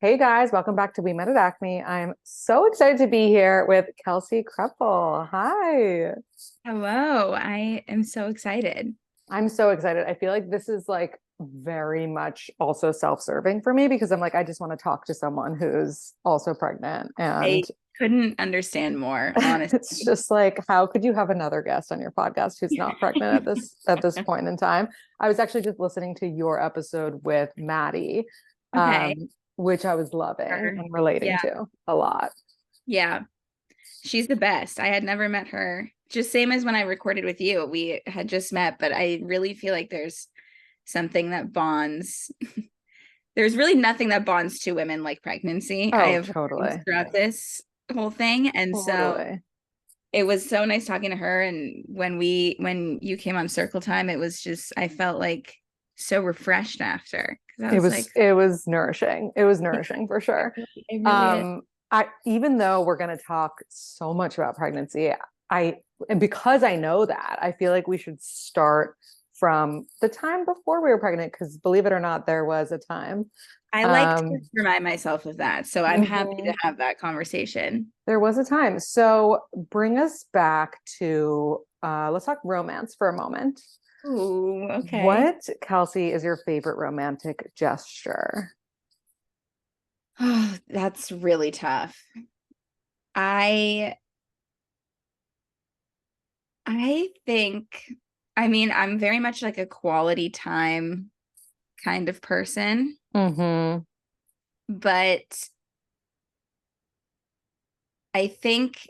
Hey guys, welcome back to We Met at Acme. I'm so excited to be here with Kelsey Kreppel. Hi. Hello, I am so excited. I'm so excited. I feel like this is like very much also self-serving for me because I'm like, I just want to talk to someone who's also pregnant. And I couldn't understand more, it's honestly. just like, how could you have another guest on your podcast who's not pregnant at this point in time? I was actually just listening to your episode with Maddie, Okay. um, which I was loving Her. and relating Yeah, to a lot. yeah. She's the best. I had never met her. Just same as when I recorded with you. We had just met, but I really feel like there's something that bonds. There's really nothing that bonds two women like pregnancy. I Oh, have heard totally. throughout this whole thing. And so Totally. it was so nice talking to her. And when you came on Circle Time, it was just I felt like so refreshed after because I It was was like, it was nourishing. It was nourishing for sure. it really is. Um, I even though we're going to talk so much about pregnancy, I and because I know that, I feel like we should start from the time before we were pregnant because believe it or not, there was a time. I like to Um, remind myself of that. So I'm happy to mhm. have that conversation. There was a time. So bring us back to let's talk romance for a moment. Ooh, okay. What, Kelsey, is your favorite romantic gesture? Oh, that's really tough. I I think I'm very much like a quality time kind of person, Mm-hmm. but I think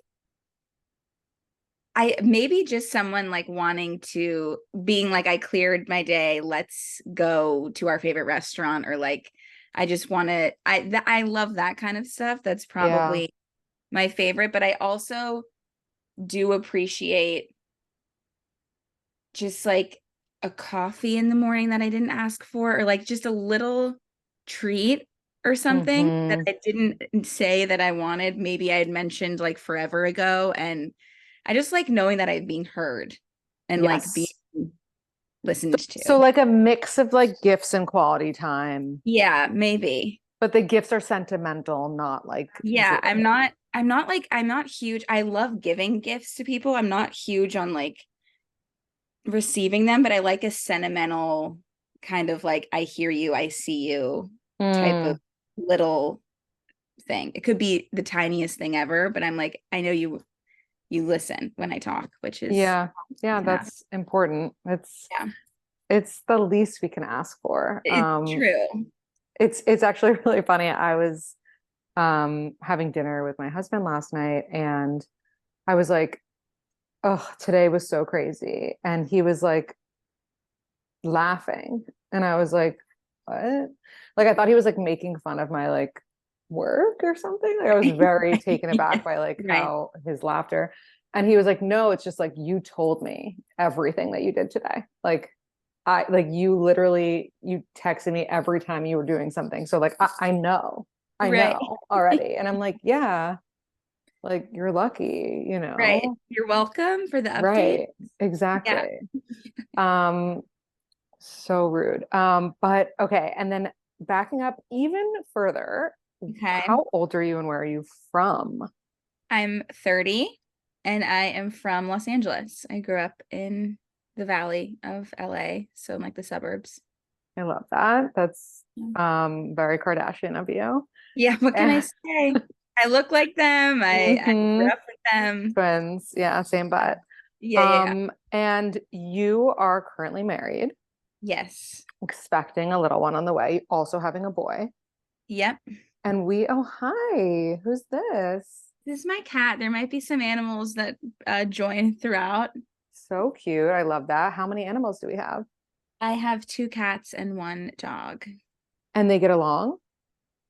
I maybe just someone like wanting to being like I cleared my day, let's go to our favorite restaurant or like I just want to I love that kind of stuff. That's Yeah. probably my favorite, but I also do appreciate just like a coffee in the morning that I didn't ask for or like just a little treat or something that Mm-hmm. I didn't say that I wanted. Maybe I had mentioned like forever ago and I just like knowing that I'm being heard and like being Yes. listened to. So like a mix of like gifts and quality time, Yeah, maybe. but the gifts are sentimental, not like Yeah, jewelry. I'm not huge. I love giving gifts to people. I'm not huge on like receiving them, but I like a sentimental kind of like I hear you, I see you type Mm, of little thing. It could be the tiniest thing ever, but I'm like, I know you listen when I talk, which is yeah. Yeah, enough. that's important. Yeah. It's the least we can ask for. It's true. It's actually really funny. I was having dinner with my husband last night and I was like, "Oh, today was so crazy." And he was like laughing. And I was like, "What?" Like I thought he was like making fun of my like work or something. Like I was very taken Yeah. aback by like Right. how his laughter. And he was like, "No, it's just like you told me everything that you did today. Like I like you literally you texted me every time you were doing something. So like I Right. know already." And I'm like, "Yeah, like you're lucky, Right. You're welcome for the update. Right. Yeah. Exactly. Um, so rude. But okay, and then backing up even further, Okay. how old are you and where are you from? I'm 30 and I am from Los Angeles. I grew up in the valley of LA, so in like the suburbs. I love that. That's Yeah. very Kardashian of you. Yeah, what can I Yeah. say? I look like them. I grew Hmm. up with them. Twins. Yeah, same Yeah, butt. yeah. And you are currently married, Yes. expecting a little one on the way, also having a boy. Yep. And oh, hi, who's this? This is my cat. There might be some animals that join throughout. So cute. I love that. How many animals do we have? I have two cats and one dog. And they get along?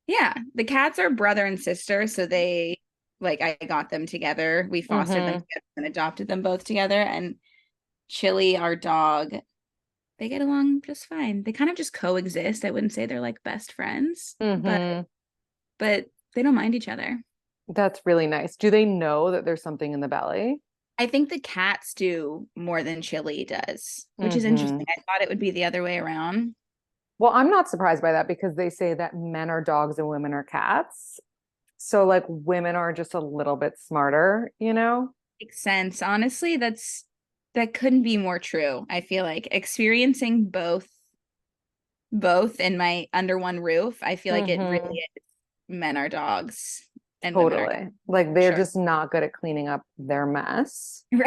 Yeah, the cats are brother and sister, so they like I got them together. We fostered them Mm-hmm. together and adopted them both together. And Chili, our dog, they get along just fine. They kind of just coexist. I wouldn't say they're like best friends, Mm-hmm. but they don't mind each other. That's really nice. Do they know that there's something in the belly? I think the cats do more than Chili does, which is Mm-hmm. interesting. I thought it would be the other way around. Well, I'm not surprised by that because they say that men are dogs and women are cats. So like women are just a little bit smarter, you know? Makes sense. Honestly, that couldn't be more true. I feel like experiencing both in my under one roof, I feel like it really Hmm. is men are dogs and women are cats, Totally. Like for they're sure. just not good at cleaning up their mess. And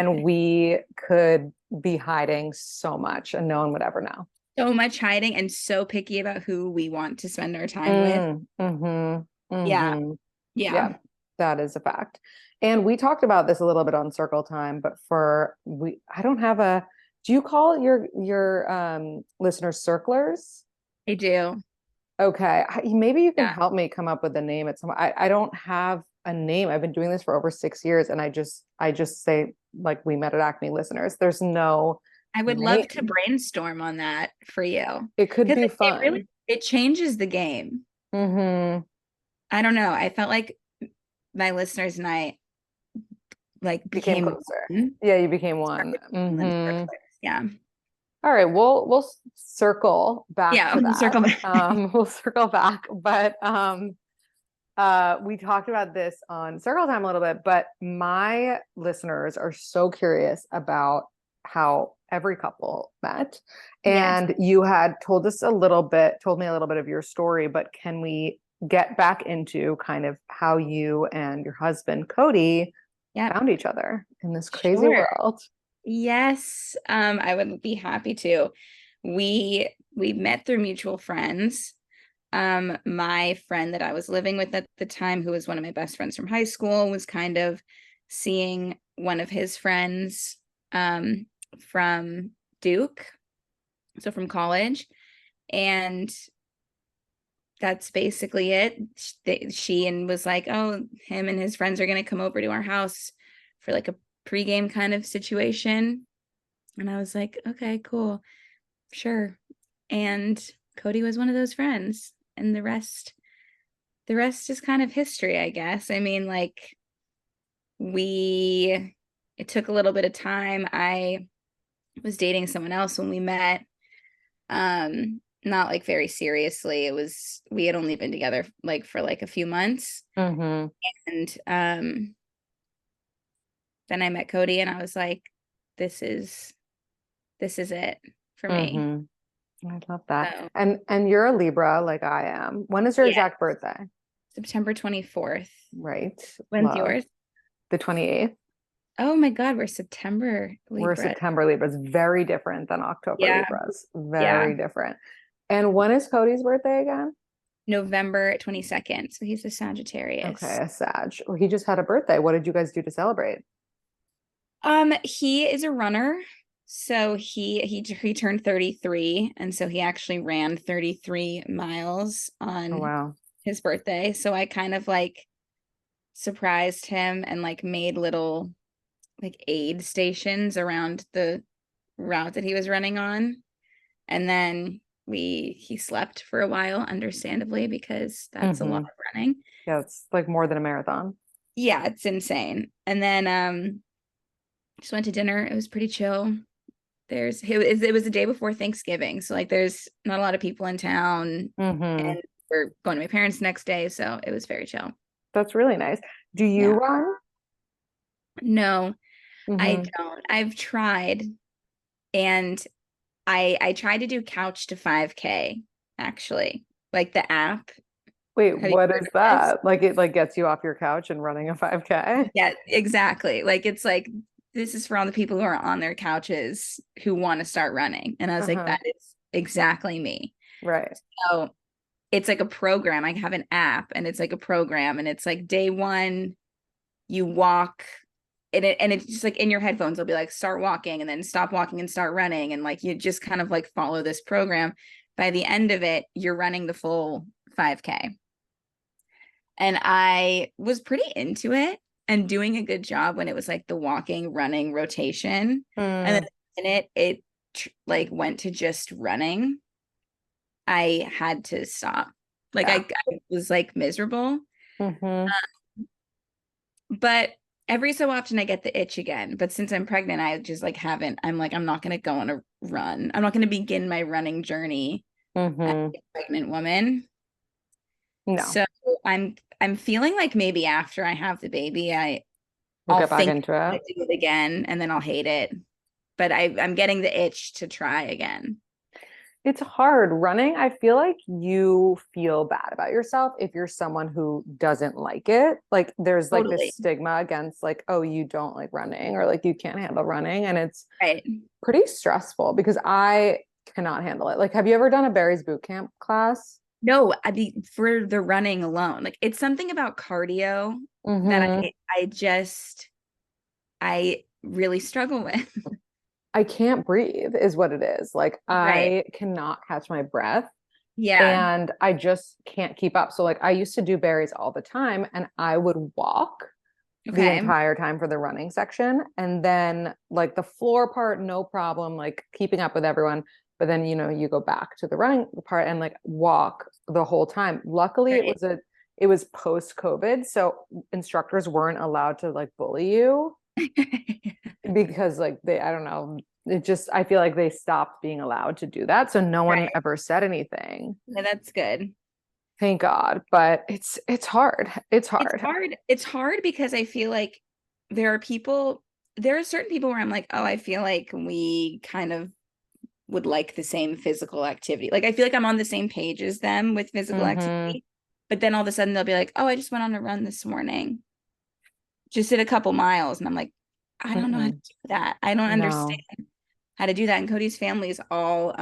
Right. we could be hiding so much and no one would ever know. So much hiding and so picky about who we want to spend our time with. Mm-hmm. Yeah. Mm-hmm. Yeah. Yeah, that is a fact. And we talked about this a little bit on Circle Time, but I don't have do you call your listeners circlers? I do. Okay. Maybe you can Yeah. help me come up with a name at some I don't have a name. I've been doing this for over 6 years and I just say like we met at Acme listeners. There's no I would love to name. brainstorm on that for you. It could Because be it really fun. it changes the game. Mm-hmm. I don't know. I felt like my listeners and I like Became became closer. one. Yeah, you became one. And then Mm-hmm. yeah. All right, we'll circle back Yeah, to circle that. back. We'll circle back, but we talked about this on Circle Time a little bit, but my listeners are so curious about how every couple met. Yes. And you had told me a little bit of your story, but can we get back into kind of how you and your husband, Cody, Yep. found each other in this crazy Sure. world? Yes. I would be happy to. We met through mutual friends. My friend that I was living with at the time, who was one of my best friends from high school, was kind of seeing one of his friends from Duke, so from college, and that's basically it. She and was like, oh, him and his friends are going to come over to our house for like a pregame kind of situation. And I was like, okay, cool, sure. And Cody was one of those friends, and the rest is kind of history, I guess. I mean, like it took a little bit of time. I was dating someone else when we met. Not like very seriously. We had only been together like for like a few months. Mm-hmm. And then I met Cody and I was like, this is it for me. Mm-hmm. I love that. So And you're a Libra like I am. When is your yeah, exact birthday? September 24th. Right. When's Love. yours? The 28th. Oh my God, we're September We're Libra. September Libras. Very different than October Yeah, Libras. yeah. Very different. And when is Cody's birthday again? November 22nd. So he's a Okay, Sagittarius. a Sag. Well, he just had a birthday. What did you guys do to celebrate? He is a runner. So he turned 33, and so he actually ran 33 miles Oh, on wow. his birthday. So I kind of like surprised him and like made little like aid stations around the route that he was running on. And then he slept for a while, understandably, because that's a lot Mm-hmm. of running. Yeah, it's like more than a marathon. Yeah, it's insane. And then just went to dinner. It was pretty chill. It was the day before Thanksgiving, so like there's not a lot of people in town, Mm-hmm. and we're going to my parents' next day, so it was very chill. That's really nice. Do you Yeah. run? No, I Mm-hmm. don't. I've tried, and I tried to do couch to 5K actually, like the app. Wait, Have you what heard is of this? that? Like it like gets you off your couch and running a 5K? Yeah, exactly. Like it's like this is for all the people who are on their couches who want to start running. And I was like, Uh-huh. that is exactly me. Right. So it's like a program. I have an app and it's like a program and it's like day one, you walk and it's just like in your headphones, it'll be like start walking and then stop walking and start running. And like you just kind of like follow this program. By the end of it, you're running the full 5K. And I was pretty into it and doing a good job when it was like the walking, running rotation. And then Mm, in it like went to just running. I had to stop. Like yeah. I was like miserable. Mm-hmm. But every so often I get the itch again. But since I'm pregnant, I just like haven't. I'm like, I'm not gonna go on a run. I'm not gonna begin my running journey as Mm-hmm. a pregnant woman. No, So I'm feeling like maybe after I have the baby, we'll I'll get back think into I it. do it again and then I'll hate it. But I'm getting the itch to try again. It's hard running. I feel like you feel bad about yourself if you're someone who doesn't like it. Like there's like this Totally. stigma against like, oh, you don't like running or like you can't handle running. And it's Right. pretty stressful because I cannot handle it. Like, have you ever done a Barry's boot camp class? No, I mean for the running alone. Like it's something about cardio that Mm-hmm. I really struggle with. I can't breathe, is what it is. Like, Right. I cannot catch my breath Yeah. and I just can't keep up. So, like, I used to do berries all the time and I would walk the Okay. entire time for the running section. And then, like, the floor part, no problem, like, keeping up with everyone. But then, you go back to the running part and like walk the whole time. Luckily, Right. it was post COVID. So instructors weren't allowed to like bully you because like I don't know, it just I feel like they stopped being allowed to do that, so no one Right. ever said anything, Yeah, that's good. thank God. But it's hard, it's It's hard. hard. It's hard because I feel like there are certain people where I'm like, oh, I feel like we kind of would like the same physical activity. Like I feel like I'm on the same page as them with physical Mm-hmm. activity. But then all of a sudden they'll be like, oh, I just went on a run this morning. Just did a couple miles. And I'm like, I don't know how to Mm-mm. do that. I don't understand No. how to do that. And Cody's family is all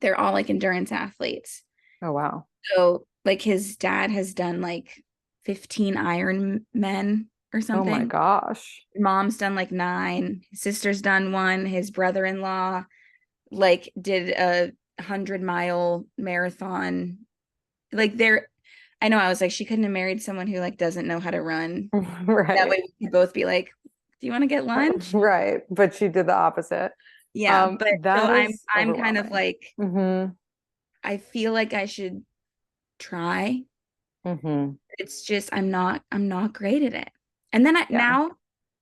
they're all like endurance athletes. Oh wow. So like his dad has done like 15 Iron Men or Oh my something. gosh. Mom's done like 9. His sister's done one. His brother-in-law like did a 100-mile marathon. Like they're I know I was like, she couldn't have married someone who like doesn't know how to run. That Right. way we could both be like, do you want to get lunch? Right, but she did the opposite. Yeah, but so That I'm is I'm kind of overwhelming. like, Mm-hmm. I feel like I should try. Mm-hmm. It's just I'm not great at it. And then Yeah. now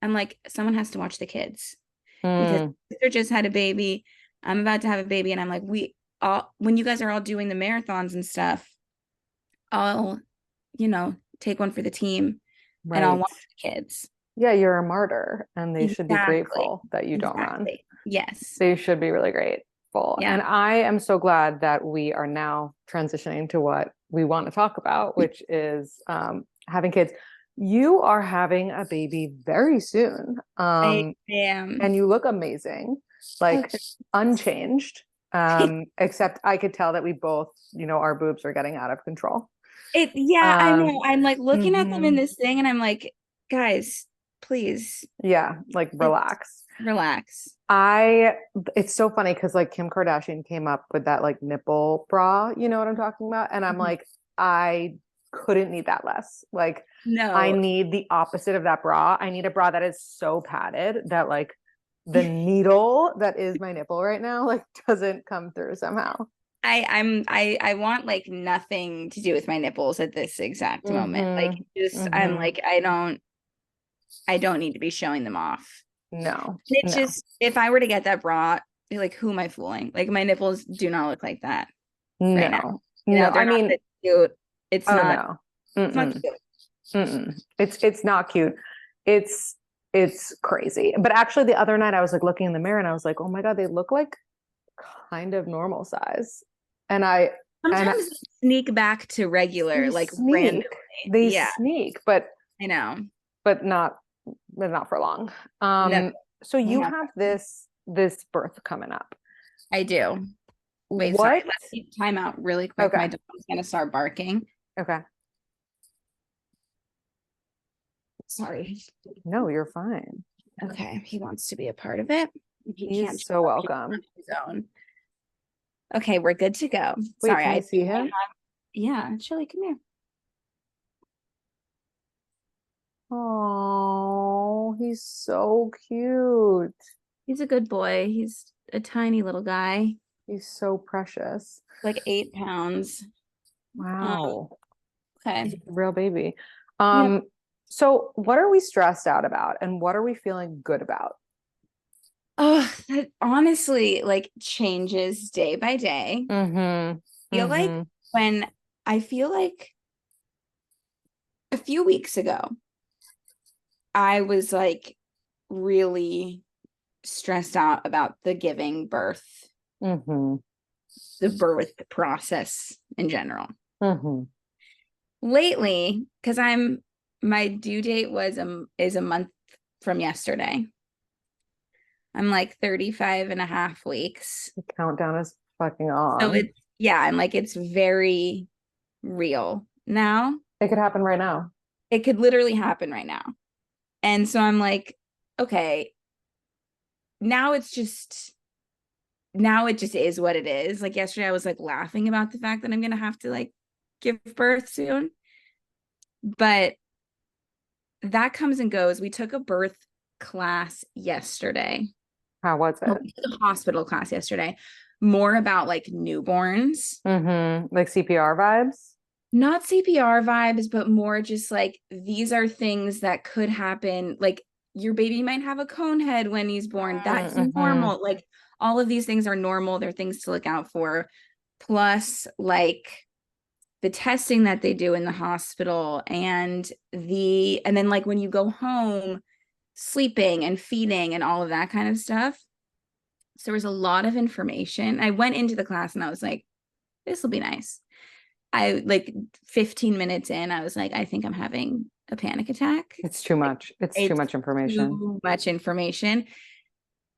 I'm like, someone has to watch the kids because Mm. my sister just had a baby. I'm about to have a baby, and I'm like, we all when you guys are all doing the marathons and stuff, I'll, take one for the team and I'll Right. watch the kids. Yeah, you're a martyr and they should be Exactly. grateful that you don't run. Exactly. Yes. They should be really grateful. Yeah. And I am so glad that we are now transitioning to what we want to talk about, which is having kids. You are having a baby very soon. I am. And you look amazing, Oh, like unchanged. Except I could tell that we both, our boobs are getting out of control. yeah, I Um, know. I'm like looking at them in mhm. this thing and I'm like, guys, please, Yeah, like it's relax. relax. I it's so funny because like Kim Kardashian came up with that like nipple bra, you know what I'm talking about? And I'm Mhm. like, I couldn't need that less. Like I No. need the opposite of that bra. I need a bra that is so padded that like the needle that is my nipple right now like doesn't come through somehow. I want like nothing to do with my nipples at this exact moment. Like Mm-hmm. just I'm Mm-hmm. like I don't need to be showing them off. No, It no, just if I were to get that bra, like who am I fooling? Like my nipples do not look like that right now. no, no. I They're not mean, that cute. It's oh not no. it's not Mm-mm. cute. Mm-mm. It's not cute. It's it's crazy. But actually the other night I was like looking in the mirror and I was like, "Oh my God, they look like kind of normal size." And and Sometimes they sneak back to regular, they like randomly. sneak. They Yeah, sneak, but I know. but not but not for long. No, So we you have have this birth coming up. I do. Wait, sorry. What? Let's keep time out really quick. My Okay. dog's gonna start barking. Okay. Sorry. No, you're fine. Okay, he wants to be a part of it. He can't He's show so up here on welcome. his own. Okay, we're good to go. Wait, Sorry, can I see him? yeah, Chili, come here. Oh, he's so cute. He's a good boy. He's a tiny little guy, He's so precious. like 8 pounds. Um, Wow. He's okay. a real baby. Yep. So what are we stressed out about and what are we feeling good about? Oh, that honestly like changes day by day. Mm-hmm. Feel like Mm-hmm. when I feel like a few weeks ago, I was like really stressed out about the giving birth, Mm-hmm. the birth process in general. Mm-hmm. Lately, because my due date is a month from yesterday. I'm like 35 and a half weeks. The countdown is fucking So on. yeah, I'm like, it's very real now. It could happen right now. It could literally happen right now. And so I'm like, okay, now it's just now it just is what it is. Like yesterday I was like laughing about the fact that I'm gonna have to like give birth soon. But that comes and goes. We took a birth class yesterday. How was Well, it? we took a hospital class yesterday, more about like newborns. Mm-hmm. Like CPR vibes? Not CPR vibes, but more just like these are things that could happen. Like your baby might have a cone head when he's born. That's Mm-hmm. normal. Like all of these things are normal. They're things to look out for. Plus, like the testing that they do in the hospital and then like when you go home, sleeping and feeding and all of that kind of stuff. So there was a lot of information. I went into the class and I was like, this will be nice. I like 15 minutes in, I was like, I think I'm having a panic attack. It's too much. It's too It's much information. too much information.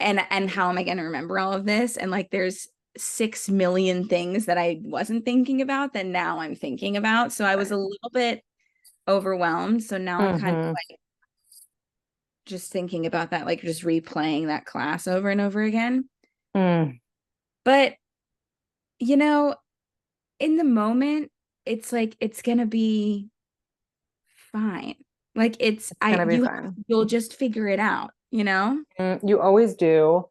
And how am I going to remember all of this? And like there's 6 million things that I wasn't thinking about that now I'm thinking about. So I was a little bit overwhelmed. So now I'm kind of Mm-hmm. like just thinking about that, like just replaying that class over and over again. Mm. But you know, in the moment, it's like it's gonna be fine. Like it's It's gonna be you fine. you'll just figure it out, you know? You always do.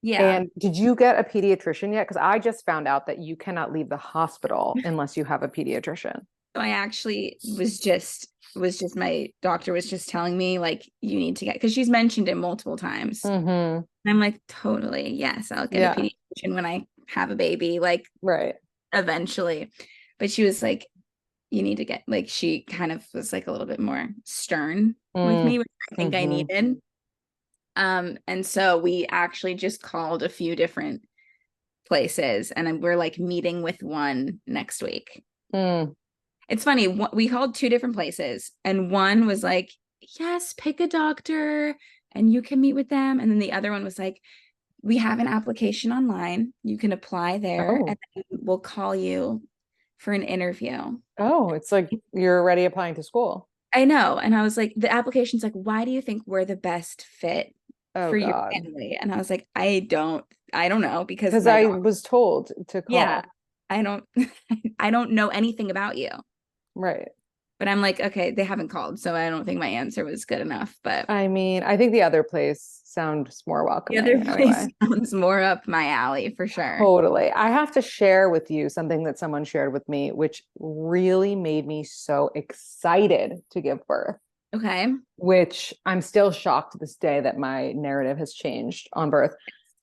Yeah. And did you get a pediatrician yet? Because I just found out that you cannot leave the hospital unless you have a pediatrician. So I actually was just my doctor was just telling me like you need to get because she's mentioned it multiple times. Mm-hmm. And I'm like, totally, yes, I'll get a Yeah. pediatrician when I have a baby, like Right. eventually. But she was like, you need to get like she kind of was like a little bit more stern with me, which I think I Mm-hmm. needed. And so we actually just called a few different places and we're like meeting with one next week. Mm. It's funny, we called two different places and one was like, yes, pick a doctor and you can meet with them. And then the other one was like, we have an application online. You can apply there Oh. and then we'll call you for an interview. Oh, it's like you're already applying to school. I know. And I was like, the application's like, why do you think we're the best fit Oh for your God. family? And I was like, I don't know because Because my I dog, was told to yeah, call. I don't, I don't know anything about you. Right. But I'm like, okay, they haven't called. So I don't think my answer was good enough. But I mean, I think the other place sounds more the other welcoming place anyway. sounds more up my alley for sure. Totally. I have to share with you something that someone shared with me, which really made me so excited to give birth, Okay. which I'm still shocked to this day that my narrative has changed on birth.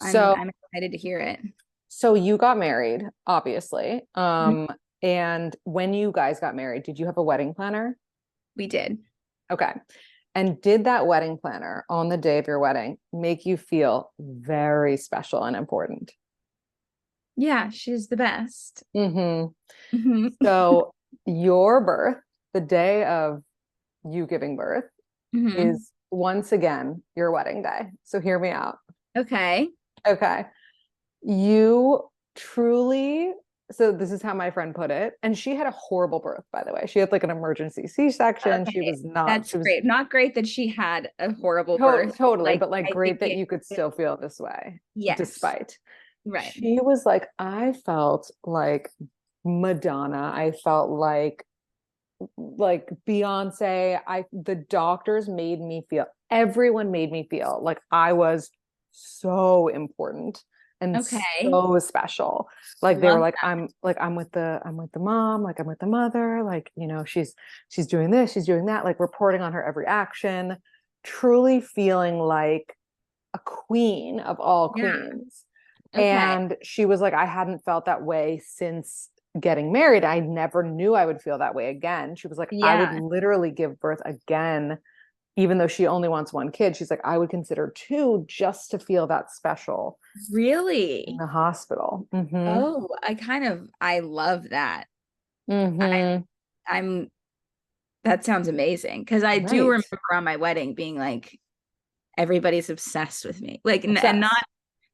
I'm So, I'm excited to hear it. so you got married, obviously. Mhm. And when you guys got married, did you have a wedding planner? We did. Okay. And did that wedding planner on the day of your wedding make you feel very special and important? Yeah, she's the best. Mm-hmm. Mhm. So your birth, the day of you giving birth, Mhm. is once again your wedding day. So hear me out. Okay. Okay. You truly, so this is how my friend put it. And she had a horrible birth, by the way. She had like an emergency C-section. She Okay. was not, That's she was great. Not great that she had a horrible birth. totally, Like but like I think great that it you could still feel this way, yes. despite. Right. She was like, I felt like Madonna. I felt like Beyonce. The doctors made me feel, everyone made me feel like I was so important and Okay. so special. Like they were Love like I'm with the mom, like I'm with the mother, like she's doing this, she's doing that, like reporting on her every action, truly feeling like a queen of all Yeah. queens. Okay. And she was like, I hadn't felt that way since getting married. I never knew I would feel that way again. She was like, I would Yeah. literally give birth again, even though she only wants one kid. She's like, I would consider two just to feel that special in Really? the hospital. Mm-hmm. Oh, I love that. I Mm-hmm. I'm that sounds amazing because I do Right. remember on my wedding being like everybody's obsessed with me. Like and not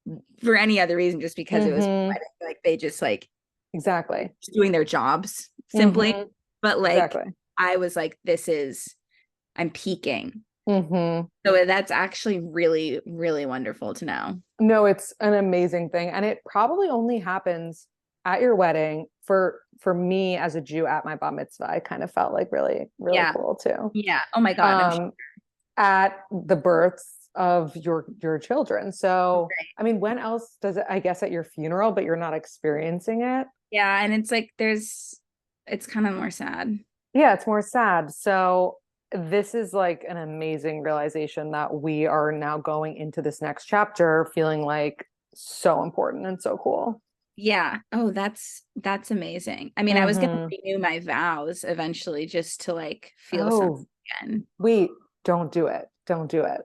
Obsessed. for any other reason, just because it was my Mm-hmm. wedding. Like they just like Exactly. doing their jobs simply. Mm-hmm. But like Exactly. I was like, I'm peaking. Mm-hmm. So that's actually really, really wonderful to know. No, it's an amazing thing. And it probably only happens at your wedding. For me as a Jew at my bat mitzvah, I kind of felt like really, really Yeah. cool too. Yeah. Oh my God. I'm sure. Um, at the births of your children. So, I mean, when else does it, I guess at your funeral, but you're not experiencing it? Yeah. And it's like it's kind of more sad. Yeah, it's more sad. So this is like an amazing realization that we are now going into this next chapter feeling like so important and so cool. Yeah. Oh, that's amazing. I mean, I was gonna Hmm. renew my vows eventually just to like feel something Oh, again. wait, don't do it. Don't do it.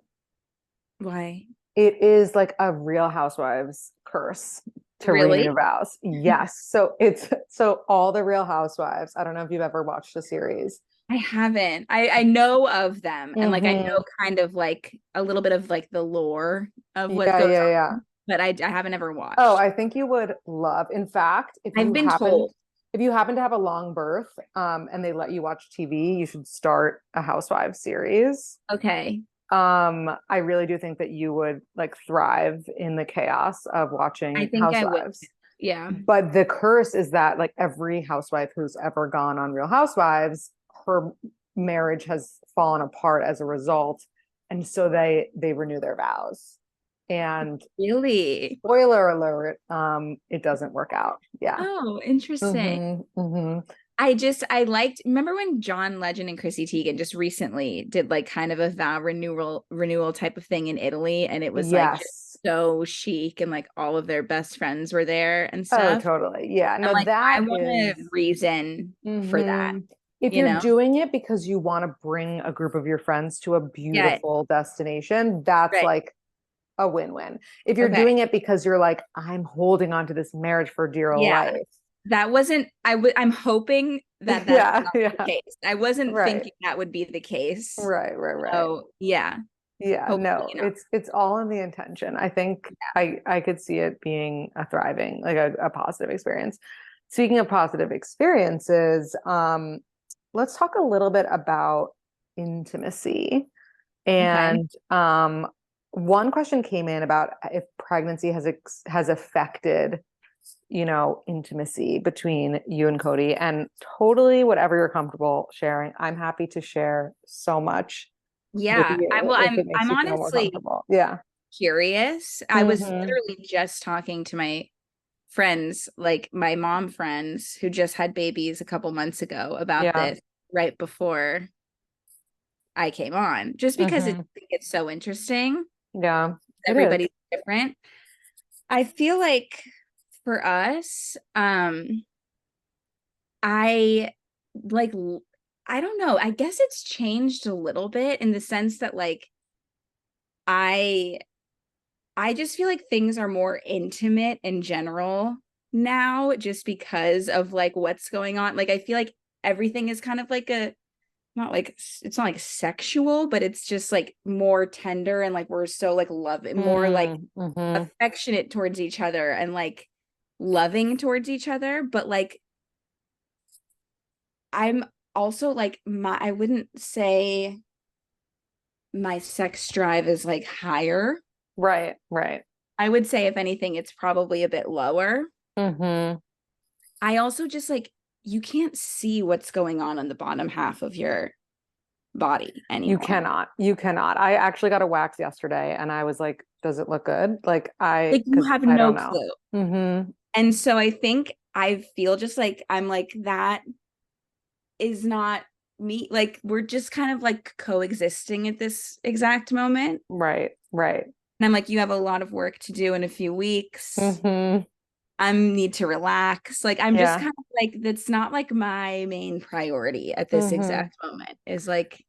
Why? It is like a Real Housewives curse to renew Really? your vows. Yes. So it's so all the Real Housewives. I don't know if you've ever watched the series. I haven't. I know of them and like I Hmm. know kind of like a little bit of like the lore of what Yeah, goes yeah, yeah. on, but I haven't ever Oh, watched. I think you would love. In fact, I've been told. if you happen to have a long birth, and they let you watch TV, you should start a Housewives series. Okay. I really do think that you would like thrive in the chaos of I watching think I will. Housewives. Yeah. But the curse is that like every housewife who's ever gone on Real Housewives, her marriage has fallen apart as a result, and so they renew their vows. And Really? spoiler alert, it doesn't work out. Yeah. Oh, interesting. Hmm. Hmm. I liked, remember when John Legend and Chrissy Teigen just recently did like kind of a vow renewal type of thing in Italy, and it was like just Yes. so chic and like all of their best friends were there and Oh, stuff. totally. Yeah. I'm No, like, I that want a is. reason for that, Mhm. If you you're know? doing it because you want to bring a group of your friends to a Yeah, beautiful destination, that's right. like a win-win. If you're Okay. doing it because you're like, I'm holding on to this marriage for dear Yeah. life. That wasn't I'm hoping that that's Yeah, not the yeah. case. I wasn't Right. thinking that would be the case. Right, right, right. So yeah, Yeah, hopefully no, not. it's all in the intention. I think I could see it being a thriving, like a positive experience. Speaking of positive experiences, let's talk a little bit about intimacy. Okay. And one question came in about if pregnancy has affected, intimacy between you and Cody. And totally, whatever you're comfortable sharing, I'm happy to share so much with Yeah. you if it makes I'm you feel more honestly comfortable. Yeah. curious. I was Hmm. literally just talking to my friends, like my mom friends who just had babies a couple months ago about Yeah. this right before I came on, just because Hmm. it's so interesting. Yeah, it is. Everybody's different. I feel like for us, I like I don't know. I guess it's changed a little bit in the sense that like I I just feel like things are more intimate in general now just because of like what's going on. Like I feel like everything is kind of like a not like it's not like sexual, but it's just like more tender and like we're so like more like Mm-hmm. affectionate towards each other and like loving towards each other. But like I'm also like I wouldn't say my sex drive is like higher. Right, right. I would say if anything, it's probably a bit lower. Hmm. I also just like you can't see what's going on the bottom half of your body You anymore. cannot. You cannot. I actually got a wax yesterday and I was like, does it look good? Like you Because have I no don't know. clue. Hmm. And so I think I feel just like I'm like that is not me. Like we're just kind of like coexisting at this exact moment. Right, right. And I'm like, you have a lot of work to do in a few weeks. Hmm. I need to relax. Like, I'm just Yeah. kind of like, that's not like my main priority at this Hmm. exact moment, is like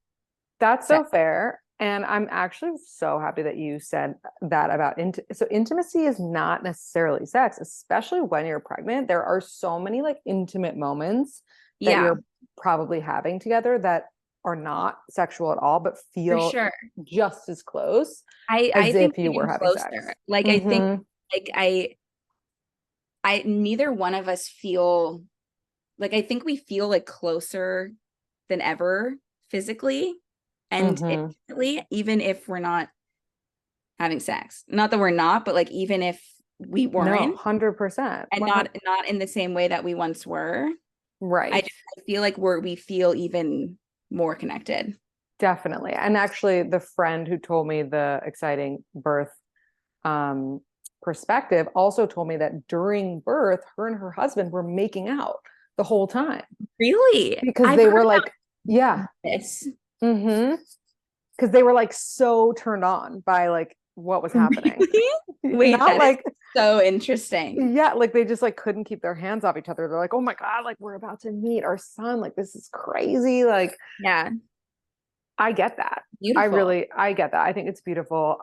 That's so sex. fair. And I'm actually so happy that you said that about so intimacy is not necessarily sex, especially when you're pregnant. There are so many like intimate moments that Yeah, you're probably having together that are not sexual at all, but for feel sure. just as close I as think if you were even having sex. closer. Like, I think Hmm. like I neither one of us feel like, I think we feel like closer than ever physically and Hmm. intimately, even if we're not having sex. Not that we're not, but like even if we No, weren't, 100%. and not in the same way that we once were. Right. I feel like we feel even more connected. Definitely. And actually, the friend who told me the exciting birth um, perspective also told me that during birth, her and her husband were making out the whole time Really? because I've they heard were like, yeah, about this. mm-hmm, because they were like so turned on by like what was happening. Really? Wait, Not that is like, so interesting. yeah, like they just like couldn't keep their hands off each other. They're like, oh my God, like we're about to meet our son. Like this is crazy. Like Yeah, I get that. beautiful. I get that. I think it's beautiful.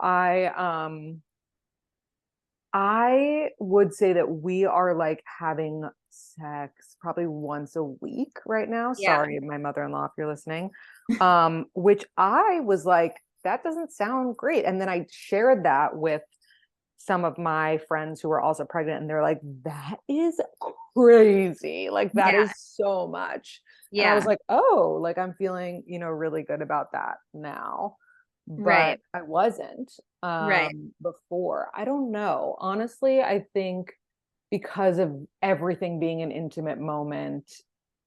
I would say that we are like having sex probably once a week right now. Yeah. Sorry, my mother-in-law, if you're listening. Which I was like, that doesn't sound great. And then I shared that with some of my friends who were also pregnant, and they're like, that is crazy. Like, that Yeah. is so much. And I was Yeah. like, oh, like I'm feeling, really good about that now. But Right. I wasn't Right. before. I don't know. Honestly, I think because of everything being an intimate moment,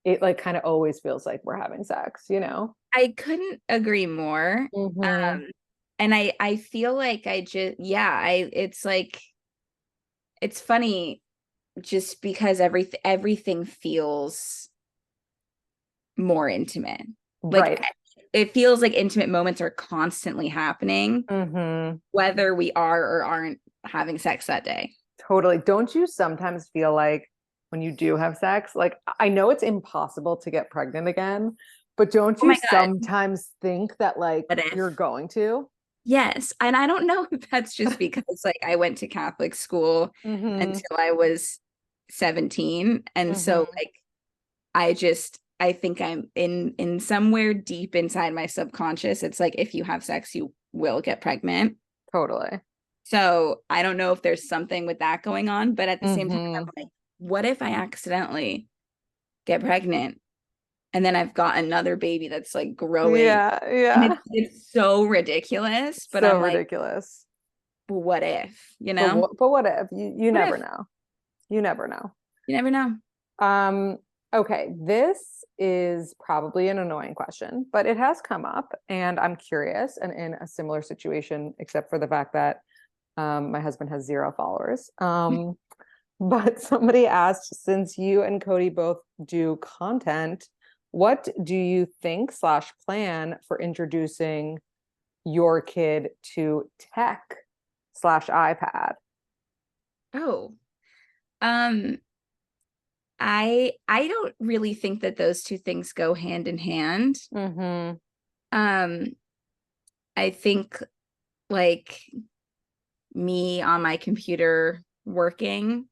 it like kind of always feels like we're having sex, you know? I couldn't agree more. Hmm. And I feel like I just, yeah, it's like, it's funny just because everything feels more intimate. Like, Right. it feels like intimate moments are constantly happening, Hmm. whether we are or aren't having sex that day. Totally. Don't you sometimes feel like when you do have sex, like I know it's impossible to get pregnant again, but don't Oh you my God, sometimes think that like what you're if? going to? Yes. And I don't know if that's just because like I went to Catholic school Hmm. until I was 17. And so Hmm. like I think I'm in somewhere deep inside my subconscious. It's like if you have sex, you will get pregnant. Totally. So I don't know if there's something with that going on, but at the same time, I'm Hmm. like, what if I accidentally get pregnant and then I've got another baby that's like growing, Yeah, and yeah. it's so ridiculous, but So I'm like, ridiculous. but what if, But what if? You What never if? know. You never know. You never know. Um, okay, this is probably an annoying question, but it has come up and I'm curious and in a similar situation, except for the fact that my husband has zero followers. But somebody asked, since you and Cody both do content, what do you think slash plan for introducing your kid to tech slash iPad? Oh, um, I don't really think that those two things go hand in hand. Mm-hmm. Um, I think like me on my computer working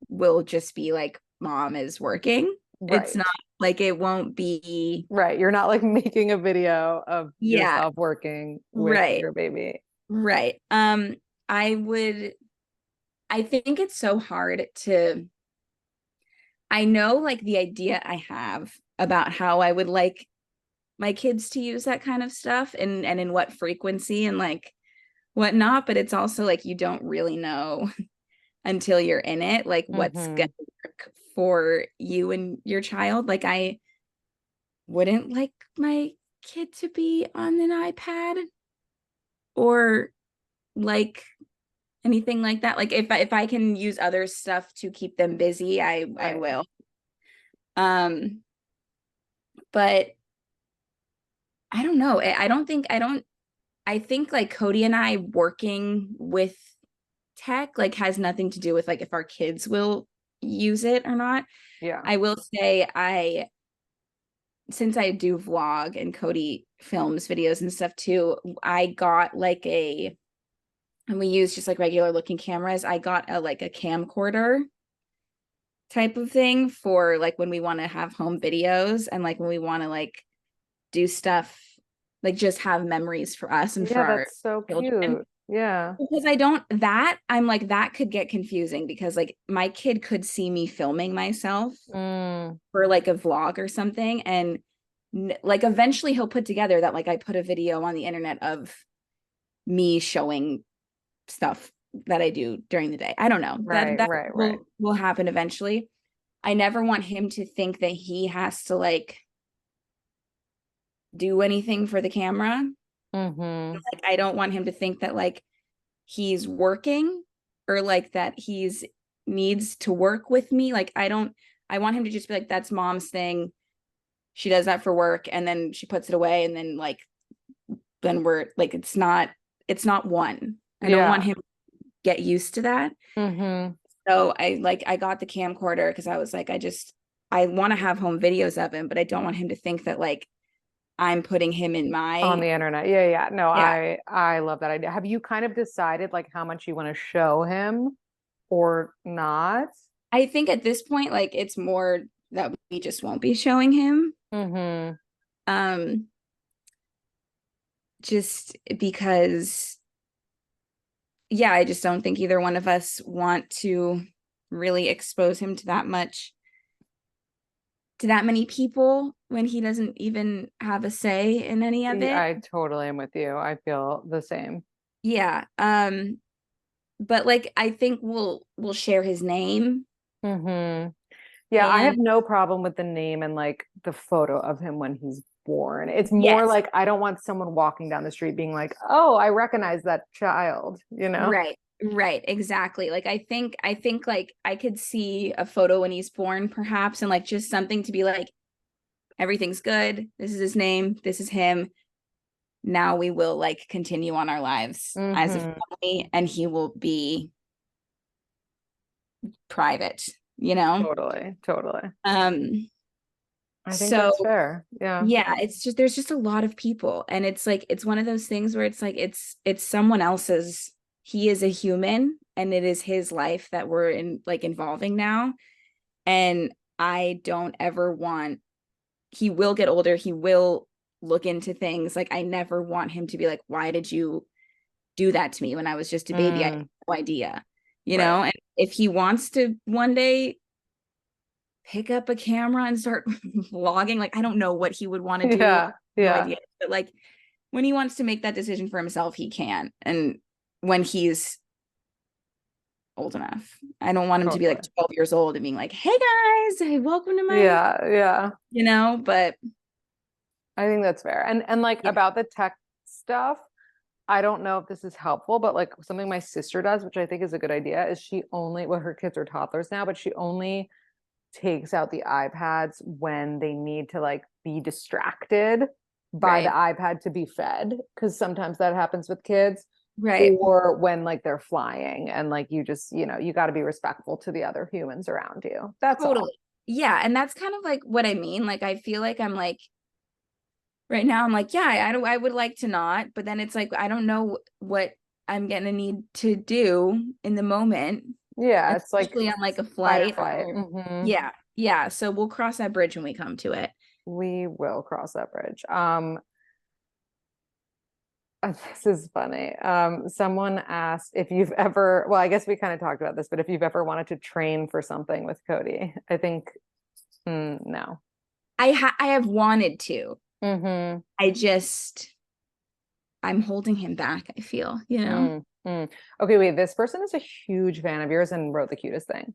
will just be like mom is working. It's not Right. like it won't be, Right. You're not like making a video of yeah, yourself working with right, your baby. right. I would, I think it's so hard to, I know like the idea I have about how I would like my kids to use that kind of stuff, and in what frequency and like whatnot, but it's also like you don't really know until you're in it, like what's Mm-hmm. gonna work for you and your child. Like I wouldn't like my kid to be on an iPad or like anything like that. Like if I can use other stuff to keep them busy, I Right. will. Um, but I don't know. I don't think I don't I think like Cody and I working with tech like has nothing to do with like if our kids will use it or not. Yeah. I will say since I do vlog and Cody films videos and stuff too, I got like and we use just like regular looking cameras. I got a like a camcorder type of thing for like when we want to have home videos and like when we want to like do stuff like just have memories for us and for Yeah, our that's so children. cute. Yeah. Because I'm like, that could get confusing because like my kid could see me filming myself Mm, for like a vlog or something. And like eventually he'll put together that like I put a video on the internet of me showing stuff that I do during the day. I don't know. right, That right, right. will happen eventually. I never want him to think that he has to like do anything for the camera. Mm-hmm. Like I don't want him to think that like he's working or like that he's needs to work with me. Like I want him to just be like, that's mom's thing. She does that for work and then she puts it away and then like then we're like it's not one. I don't want Yeah. him to get used to that. Mm-hmm. So I got the camcorder because I was like, I want to have home videos of him, but I don't want him to think that like I'm putting him in On my the internet. Yeah, yeah. No, yeah. I love that idea. Have you kind of decided like how much you want to show him or not? I think at this point, like it's more that we just won't be showing him. Mm-hmm. Um, just because, yeah, I just don't think either one of us want to really expose him to that many people when he doesn't even have a say in any of it. I totally am with you. I feel the same. Yeah. But like I think we'll share his name Mm-hmm. Yeah, I have and no problem with the name and like the photo of him when he's born. It's more yes, like I don't want someone walking down the street being like, "Oh, I recognize that child," you know? right. Right, exactly. Like I think like I could see a photo when he's born perhaps and like just something to be like everything's good. This is his name. This is him. Now we will like continue on our lives as a Mm-hmm. family and he will be private, you know? Totally, totally. Um I think so that's fair. Yeah. yeah, it's just there's just a lot of people and it's like it's one of those things where it's like it's someone else's he is a human and it is his life that we're in like involving now and I don't ever want he will get older, he will look into things like I never want him to be like why did you do that to me when I was just a baby? I had Mm, no idea, you right. know? And if he wants to one day pick up a camera and start vlogging, like I don't know what he would want to do. Yeah, No yeah, idea. But like when he wants to make that decision for himself, he can. And when he's old enough, I don't want him to be like totally. 12 years old and being like, hey guys, hey, welcome to my, Yeah, yeah. but I think that's fair. And like yeah, about the tech stuff, I don't know if this is helpful, but like something my sister does, which I think is a good idea, is she only, well, her kids are toddlers now, but she only takes out the iPads when they need to like be distracted by the right, iPad to be fed. Cause sometimes that happens with kids, right, or when like they're flying and like you just, you got to be respectful to the other humans around you. That's all. totally. Yeah. And that's kind of like what I mean. Like, I feel like I'm like, right now, I'm like, yeah, I would like to not, but then it's like, I don't know what I'm gonna need to do in the moment, Yeah, it's like especially on like a fight or flight flight. or, Hmm. yeah, yeah. So we'll cross that bridge when we come to it. We will cross that bridge. This is funny. Someone asked if you've ever, well, I guess we kind of talked about this, but if you've ever wanted to train for something with Cody. I think no. I have wanted to. Mm-hmm. I just I'm holding him back, I feel, you know. Mm. Okay, wait. This person is a huge fan of yours and wrote the cutest thing.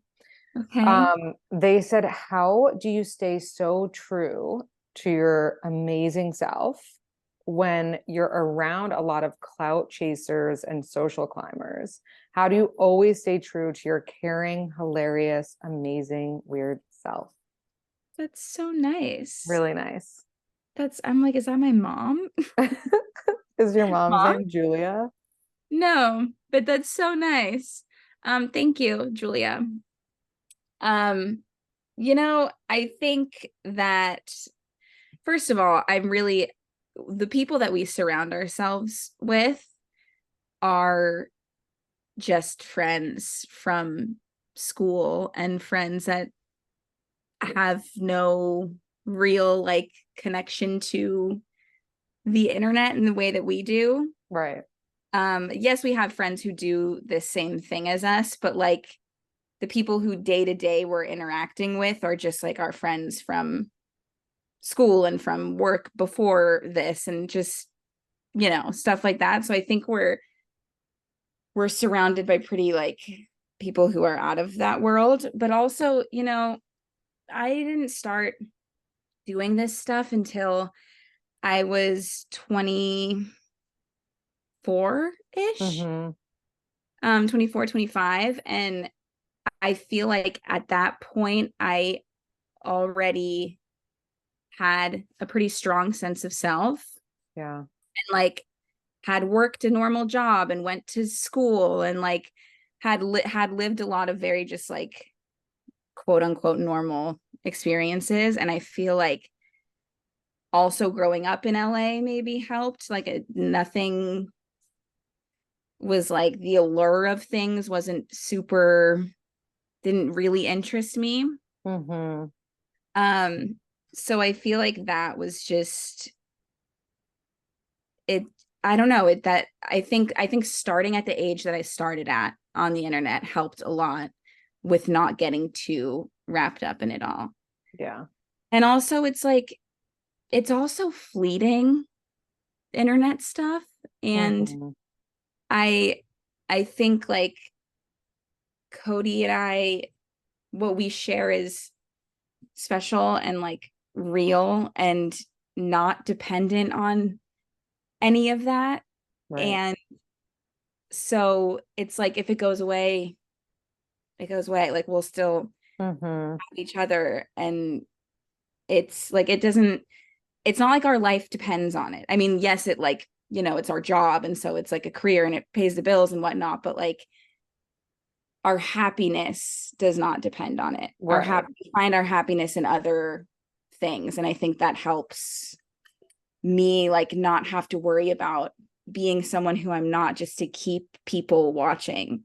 Okay. They said, "How do you stay so true to your amazing self when you're around a lot of clout chasers and social climbers? How do you always stay true to your caring, hilarious, amazing, weird self?" That's so nice. Really nice. I'm like, is that my mom? Is your mom's Aw. name Julia? No, but that's so nice. Thank you, Julia. Um, I think that first of all, the people that we surround ourselves with are just friends from school and friends that have no real like connection to the internet in the way that we do. Right. Yes, we have friends who do the same thing as us, but like the people who day to day we're interacting with are just like our friends from school and from work before this and just, stuff like that. So I think we're surrounded by pretty like people who are out of that world, but also, I didn't start doing this stuff until I was 24-ish, Mm-hmm. 24, 25. And I feel like at that point, I already had a pretty strong sense of self Yeah. and like had worked a normal job and went to school and like had lived a lot of very just like quote unquote normal experiences. And I feel like also growing up in LA maybe helped. Like nothing was like the allure of things wasn't super, didn't really interest me. Mm-hmm. Um, so I feel like that was just it. I don't know it that I think starting at the age that I started at on the internet helped a lot with not getting too wrapped up in it all. Yeah. And also it's like it's also fleeting internet stuff. And Mm-hmm. I I think like Cody and I, what we share is special and like real and not dependent on any of that. Right. And so it's like if it goes away, it goes away. Like we'll still Mm-hmm. have each other. And it's like it's not like our life depends on it. I mean, yes, it like, it's our job. And so it's like a career and it pays the bills and whatnot, but like our happiness does not depend on it. Right. We find our happiness in other things. And I think that helps me like not have to worry about being someone who I'm not just to keep people watching,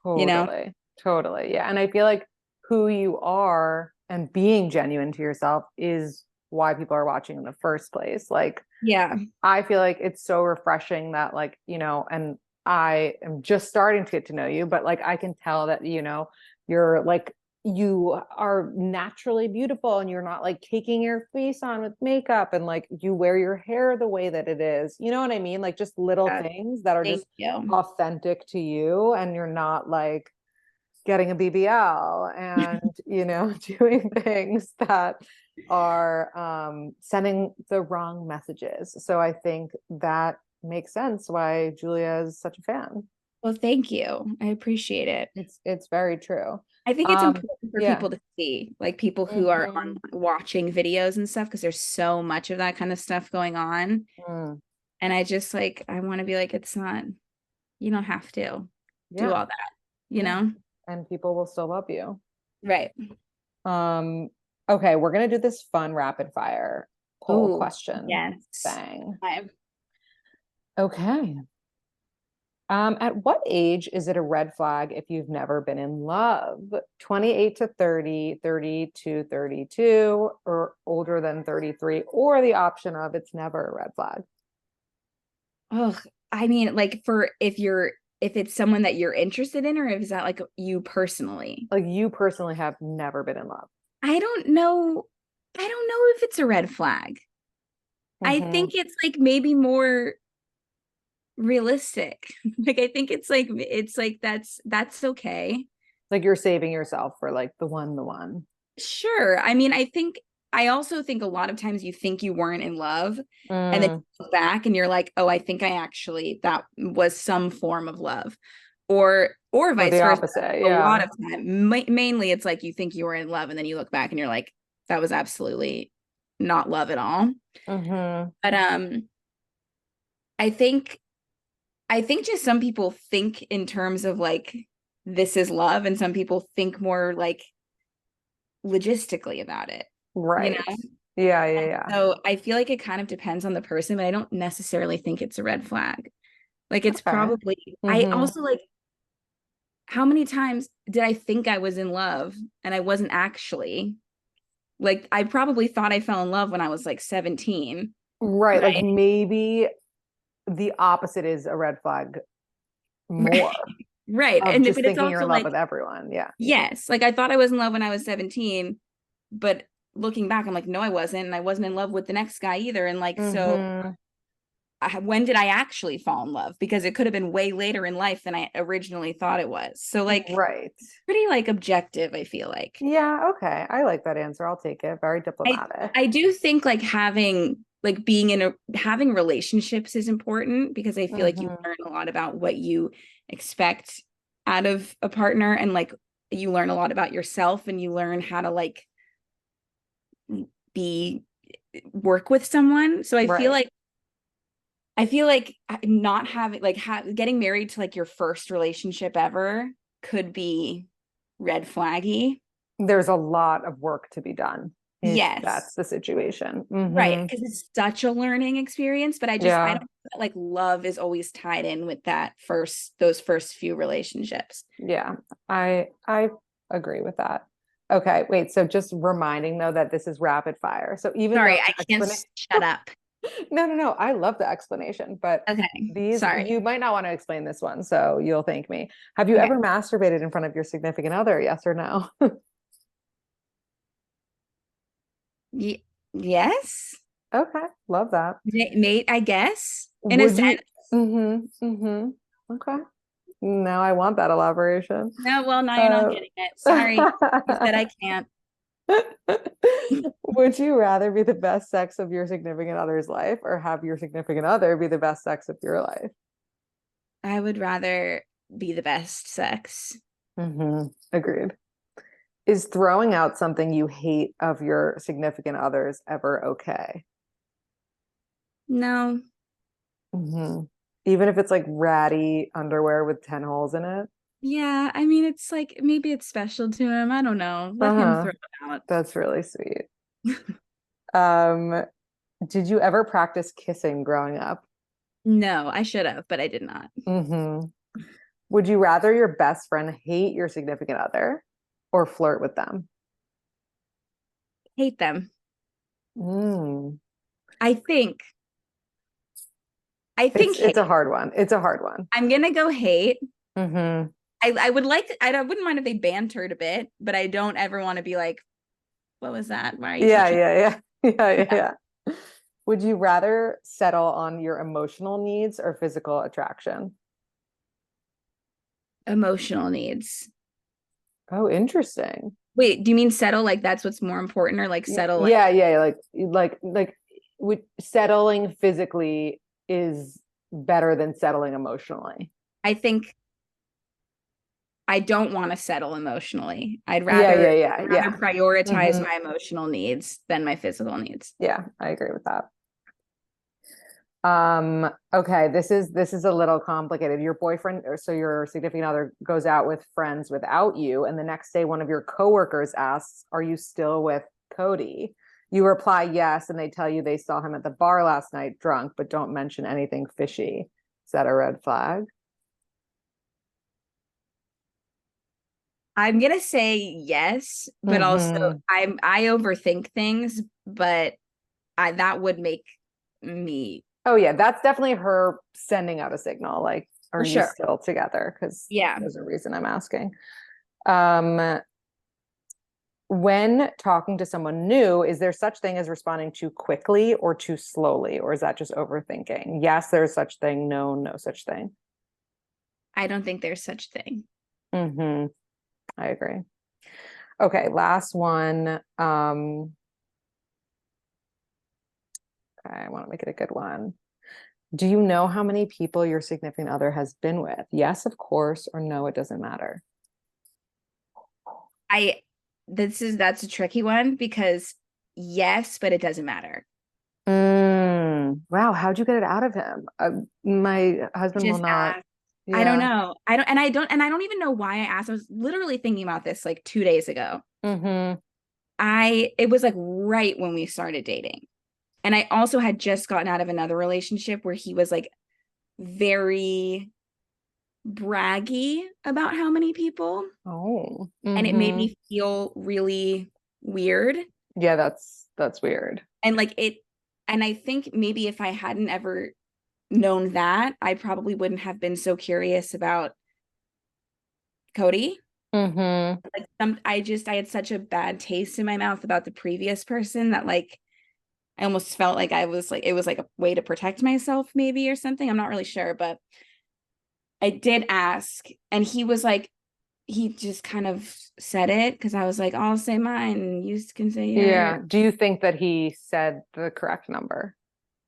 you know? Totally. Totally. Yeah. And I feel like who you are and being genuine to yourself is why people are watching in the first place. Like, Yeah. I feel like it's so refreshing that, like, and I am just starting to get to know you, but like, I can tell that, you're like, you are naturally beautiful and you're not like caking your face on with makeup and like you wear your hair the way that it is. You know what I mean? Like, just little Yeah. things that are Thank just you. authentic to you and you're not like getting a BBL and doing things that are sending the wrong messages. So I think that makes sense why Julia is such a fan. Well, thank you. I appreciate it. It's very true. I think it's important for Yeah. people to see, like people who are Mhm. on watching videos and stuff, because there's so much of that kind of stuff going on. Mm. And I just like, I want to be like, it's not, you don't have to do Yeah. all that, you Yeah. know? And people will still love you. Right. Um, okay, we're gonna do this fun rapid fire poll Oh, question yes. thing. I, Okay. At what age is it a red flag if you've never been in love? 28 to 30, 30 to 32, or older than 33, or the option of it's never a red flag. oh, I mean, like if it's someone that you're interested in, or if is that like you personally? Like, you personally have never been in love. I don't know. I don't know if it's a red flag. I Hmm. think it's like maybe more realistic. Like I think it's like that's okay. Like, you're saving yourself for like the one. Sure. I mean, I also think a lot of times you think you weren't in love and then Mm, you look back and you're like, "Oh, I think I actually that was some form of love." Or or vice the versa. opposite. A lot Yeah. of time, mainly it's like you think you were in love and then you look back and you're like, "That was absolutely not love at all." Hmm. But I think just some people think in terms of like this is love, and some people think more like logistically about it, you Right. know? Yeah, yeah, yeah. So I feel like it kind of depends on the person, but I don't necessarily think it's a red flag. Like it's Okay. probably, I Mm-hmm. also like, how many times did I think I was in love and I wasn't actually? Like I probably thought I fell in love when I was like 17, Right. Like right? maybe the opposite is a red flag Right. more Right. of And just but it's thinking you're also in love like, with everyone. Yeah. yes, like I thought I was in love when I was 17, but looking back, I'm like, no, I wasn't. And I wasn't in love with the next guy either. And like, so Mm-hmm. when did I actually fall in love? Because it could have been way later in life than I originally thought it was. So like Right. pretty like objective, I feel like. Yeah, okay. I like that answer. I'll take it. Very I diplomatic. I do think like having like being in a having relationships is important because I feel like you Mm-hmm. learn a lot about what you expect out of a partner, and like you learn a lot about yourself, and you learn how to like be work with someone. So Right. I feel like not having like getting married to like your first relationship ever could be red flaggy. There's a lot of work to be done if that's Yes. the situation. Right, Mm-hmm. because it's such a learning experience, but I Yeah. don't feel like love is always tied in with those first few relationships. Yeah. I agree with that. Okay, wait. So just reminding though that this is rapid fire. So even though Sorry, I the can't explanation, shut up. no, no, no, I love the explanation, but Okay, these sorry. you might not want to explain this one, so you'll thank me. Have you Okay. ever masturbated in front of your significant other? Yes or no? Y yes, Okay, love that. mate, I guess in a Would sense. you? Mm-hmm. Mm-hmm. Okay. Now I want that elaboration. No, well, now you're not Uh, getting it. Sorry, you said I can't. would you rather be the best sex of your significant other's life or have your significant other be the best sex of your life? I would rather be the best sex. Mm-hmm. Agreed. Is throwing out something you hate of your significant others ever okay? No, Mm-hmm. Even if it's like ratty underwear with 10 holes in it? yeah, I mean, it's like maybe it's special to him. I don't know. Let him Uh-huh. throw it out. That's really sweet. Um, did you ever practice kissing growing up? No, I should have, but I did not. Mm-hmm. Would you rather your best friend hate your significant other or flirt with them? Hate them. Mm. I think. I think It's a hate. hard one. It's a hard one. I'm gonna go hate. Mm-hmm. I would like I wouldn't mind if they bantered a bit, but I don't ever want to be like, what was that? Why are you Yeah, touching? yeah, yeah. Yeah, yeah, Yeah. yeah. Would you rather settle on your emotional needs or physical attraction? Emotional needs. Oh, interesting. Wait, do you mean settle like that's what's more important, or like settle like Yeah, yeah, like would settling physically is better than settling emotionally. I think I don't want to settle emotionally. Yeah, yeah, yeah, I'd rather yeah. prioritize Hmm. my emotional needs than my physical needs. Yeah, I agree with that. Okay, this is a little complicated. Your boyfriend, or so your significant other goes out with friends without you, and the next day one of your coworkers asks, "Are you still with Cody?" You reply yes, and they tell you they saw him at the bar last night drunk, but don't mention anything fishy. Is that a red flag? I'm gonna say yes, but also Mm-hmm. I overthink things, but I that would make me Oh yeah, that's definitely her sending out a signal, like, are for you sure. still together? Because Yeah. there's a reason I'm asking. Um, when talking to someone new, is there such thing as responding too quickly or too slowly, or is that just overthinking? Yes, there's such thing. No, no such thing. I don't think there's such thing. Mm-hmm. I agree. Okay, last one. Okay, I want to make it a good one. Do you know how many people your significant other has been with? Yes, of course, or no, it doesn't matter. I that's a tricky one because yes, but it doesn't matter. Wow, how'd you get it out of him? My husband will Just not. asked. I don't Yeah. know. I don't even know why I asked. I was literally thinking about this like 2 days ago. Mm-hmm. It was like right when we started dating. And I also had just gotten out of another relationship where he was like very braggy about how many people, Oh. and it made Mm-hmm. me feel really weird. Yeah, that's weird. And like it, and I think maybe if I hadn't ever known that, I probably wouldn't have been so curious about Cody. Mm-hmm. Like I had such a bad taste in my mouth about the previous person that like I almost felt like I was like it was like a way to protect myself maybe or something. I'm not really sure, but I did ask, and he was like he just kind of said it because I was like, I'll say mine and you can say Yeah. yours. Do you think that he said the correct number?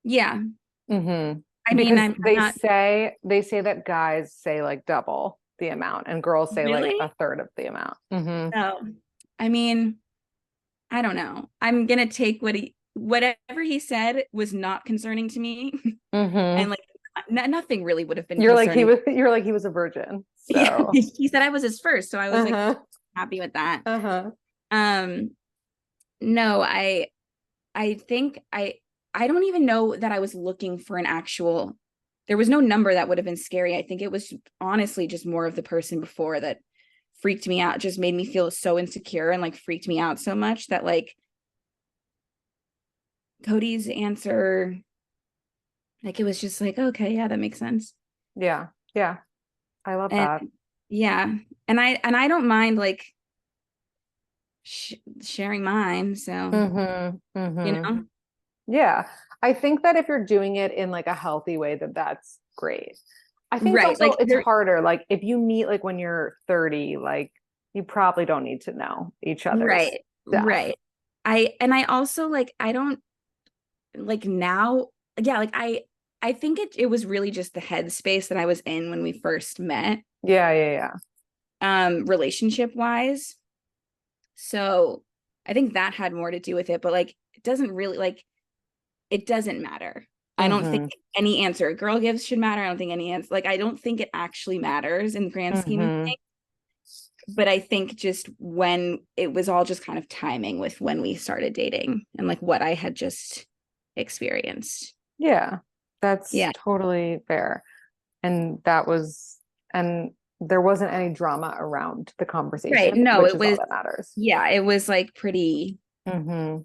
Yeah. Mm-hmm. I mean, Because I'm not they say that guys say like double the amount and girls say like really. a third of the amount. Mm-hmm. No. I mean, I don't know. I'm gonna take whatever he said was not concerning to me. Mm-hmm. And like nothing really would have been You're concerning. like he was a virgin. Yeah, So he said I was his first, so I was like uh-huh. happy with that. Uh-huh. Um, no, I think I don't even know that I was looking for an actual. There was no number that would have been scary. I think it was honestly just more of the person before that freaked me out, just made me feel so insecure and like freaked me out so much that like Cody's answer, like it was just like, okay, yeah, that makes sense. Yeah. Yeah. I love And that. yeah, and I don't mind like sharing mine. So, Mm-hmm. you Mm-hmm. know, Yeah. I think that if you're doing it in like a healthy way, that's great. I think it's right. also Like it's there, harder. Like if you meet like when you're 30, like you probably don't need to know each other's right, stuff. right. I also like I don't like now, yeah, like I think it was really just the headspace that I was in when we first met, Yeah, yeah, yeah. relationship wise. So I think that had more to do with it, but like it doesn't really like it doesn't matter. I don't think Mm-hmm. any answer a girl gives should matter. I don't think any answer like I don't think it actually matters in the grand scheme of Mm-hmm. things. But I think just when it was all just kind of timing with when we started dating and like what I had just experienced. Yeah, that's Yeah. totally fair. And that was, and there wasn't any drama around the Right. conversation, No, which it is all was, that matters. yeah, it was like Mm-hmm.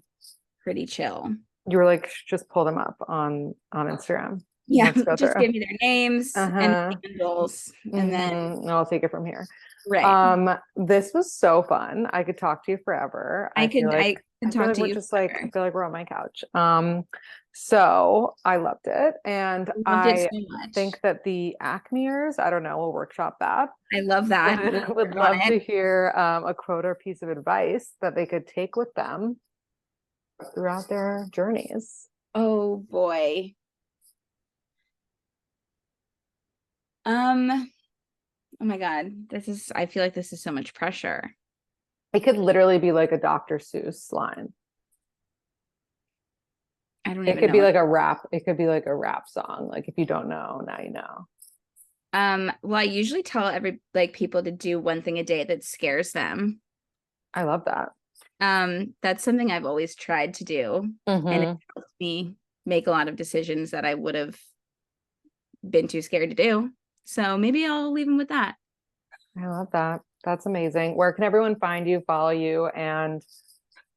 pretty chill. You were like, just pull them up on Instagram. Yeah. Let's go Just through. give me their names and Uh-huh. handles. And then, Mm-hmm. I'll take it from here. right. This was so fun. I could talk to you forever. I could I feel talk like to we're you just like I forever. feel like we're on my couch. So I loved it. And Loved it so I much. think that the Acmeers, I don't know, we'll workshop that. I love that. Would On love it. to hear a quote or piece of advice that they could take with them throughout their journeys. Oh boy. Um, oh my God. I feel like this is so much pressure. It could literally be like a Dr. Seuss line. I don't It even could know be what. like a rap. It could be like a rap song. Like if you don't know, now you know. Well, I usually tell every like people to do one thing a day that scares them. I love that. That's something I've always tried to do, and it Hmm. helps me make a lot of decisions that I would have been too scared to do. So maybe I'll leave them with that. I love that. That's amazing. Where can everyone find you, follow you, and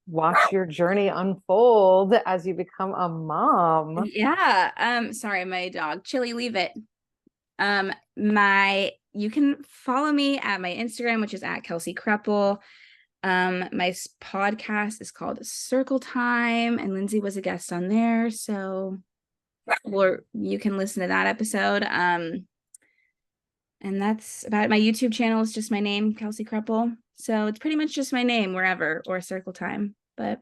watch your journey unfold as you become a mom? Yeah. Sorry, my dog, Chili, leave it. My you can follow me at my Instagram, which is at Kelsey Kreppel. My podcast is called Circle Time, and Lindsay was a guest on there. So or you can listen to that episode. And that's about it. My YouTube channel is just my name, Kelsey Kreppel. So it's pretty much just my name wherever or Circle Time. But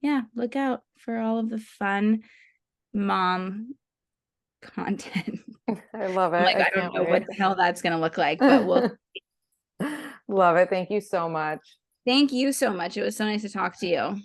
yeah, look out for all of the fun mom content. I love I'm it. like, I I don't can't know what wait. the hell that's gonna look like, but we'll Love it. Thank you so much. thank you so much. It was so nice to talk to you.